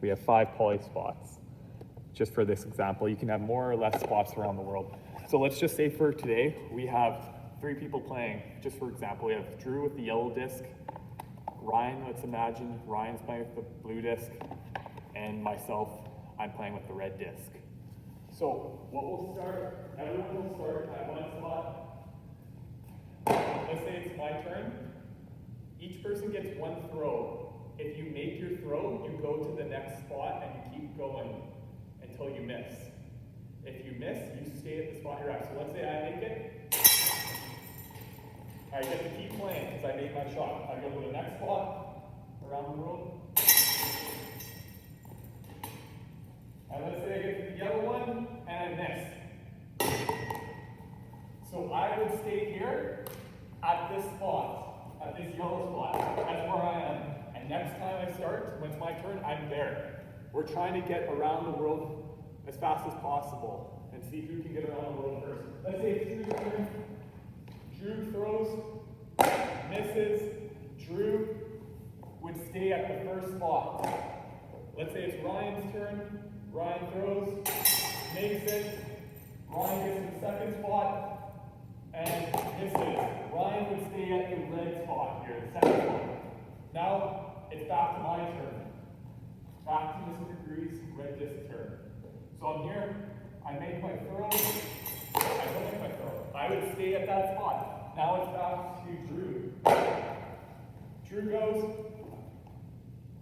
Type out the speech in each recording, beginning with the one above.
We have 5 poly spots. Just for this example, you can have more or less spots around the world. So let's just say for today, we have 3 people playing. Just for example, we have Drew with the yellow disc, Ryan, let's imagine Ryan's playing with the blue disc, and myself, I'm playing with the red disc. So what we'll start, everyone will start at one spot. Let's say it's my turn. Each person gets 1 throw. If you make your throw, you go to the next spot and you keep going until you miss. If you miss, you stay at the spot you're at. So let's say I make it. I get to keep playing because I made my shot. I go to the next spot around the world. And let's say I get to the yellow one and I miss. So I would stay here at this spot, at this yellow spot. That's where I am. And next time I start, when it's my turn, I'm there. We're trying to get around the world as fast as possible and see who can get around the world first. Let's say it's Drew's turn. Drew throws, misses. Drew would stay at the first spot. Let's say it's Ryan's turn. Ryan throws, makes it. Ryan gets to the second spot and misses. Ryan would stay at the red spot here, the second spot. Now it's back to my turn. Back to Mr. Greaves' red disc turn. So I'm here, I make my throw, I don't make my throw. I would stay at that spot. Now it's back to Drew. Drew goes,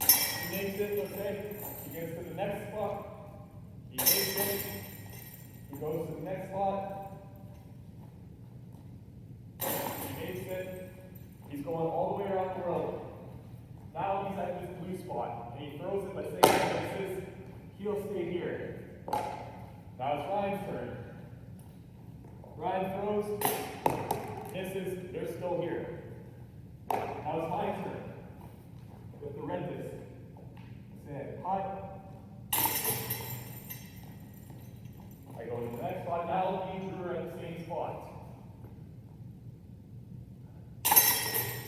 he makes it, let's say, he gets to the next spot, he makes it, he goes to the next spot, he makes it, he's going all the way around the world. Now he's at this blue spot, and he throws it, let's say he misses, he'll stay here. Now it's Ryan's turn. Ryan throws, misses, they're still here. Now it's my turn with the red disc. Say hot. I go to the next spot. Now me and Drew are at the same spot.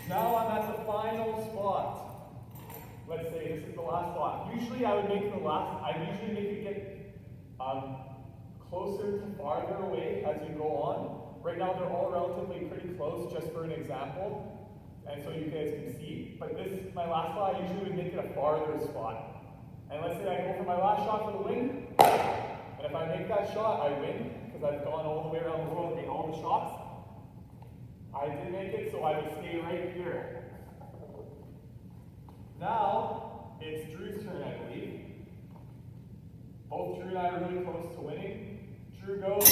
Now I'm at the final spot. Let's say this is the last spot. Usually I would make it the last. I usually make it get closer to farther away as you go on. Right now they're all relatively pretty close, just for an example, and so you guys can see. But this is my last spot. I usually would make it a farther spot. And let's say I go for my last shot for the win, and if I make that shot, I win, because I've gone all the way around the world and made all the shots. I did make it, so I would stay right here. Now, it's Drew's turn, I believe. Both Drew and I are really close to winning. Drew goes,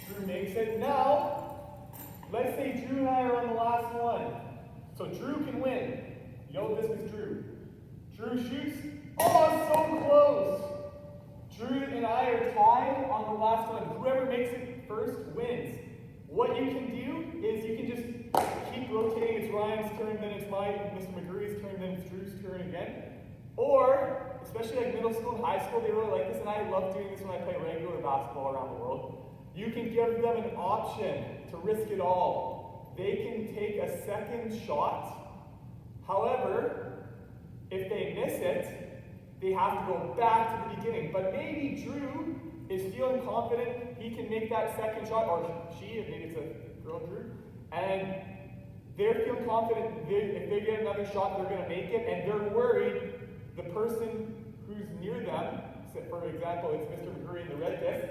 Drew makes it. Now, let's say Drew and I are on the last one. So Drew can win. Yellow disc is Drew. Drew shoots. Oh, so close. Drew and I are tied on the last one. Whoever makes it first wins. What you can do is you can just keep rotating. It's Ryan's turn, then it's Mr. McGree's turn, then it's Drew's turn again. Or, especially like middle school and high school, they really like this, and I love doing this when I play regular basketball around the world. You can give them an option to risk it all. They can take a second shot. However, if they miss it, they have to go back to the beginning. But maybe Drew is feeling confident he can make that second shot, or she, maybe it's a girl, Drew, and they're feeling confident if they get another shot, they're going to make it, and they're worried the person who's near them, so for example, it's Mr. McGree in the red disc,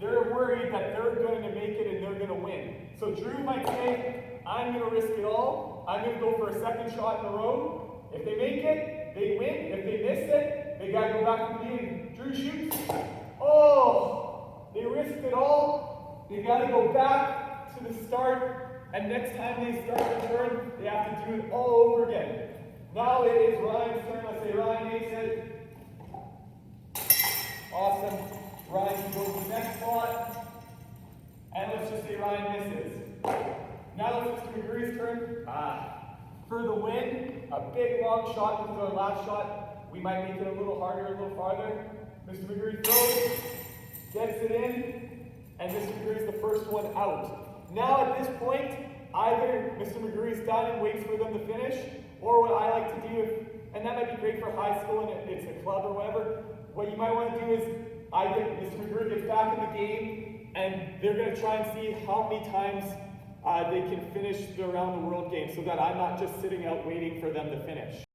they're worried that they're going to make it and they're going to win. So Drew might say, I'm going to risk it all. I'm going to go for a second shot in a row. If they make it, they win. If they miss it, they got to go back to the beginning. Drew shoots. Oh, they risked it all. They got to go back to the start. And next time they start the turn, they have to do it all over again. Now it is Ryan's turn. Let's say Ryan makes it. Awesome. Ryan can go to the next spot. And let's just say Ryan misses. Now it's Mr. McGree's turn. For the win, a big long shot. This is our last shot. We might make it a little harder, a little farther. Mr. McGree throws, gets it in, and Mr. McGree is the first one out. Now at this point, either Mr. McGree's done and waits for them to finish, or what I like to do and that might be great for high school and it's a club or whatever. What you might want to do is, Mr. McGrew gets back in the game, and they're going to try and see how many times they can finish the around the world game, so that I'm not just sitting out waiting for them to finish.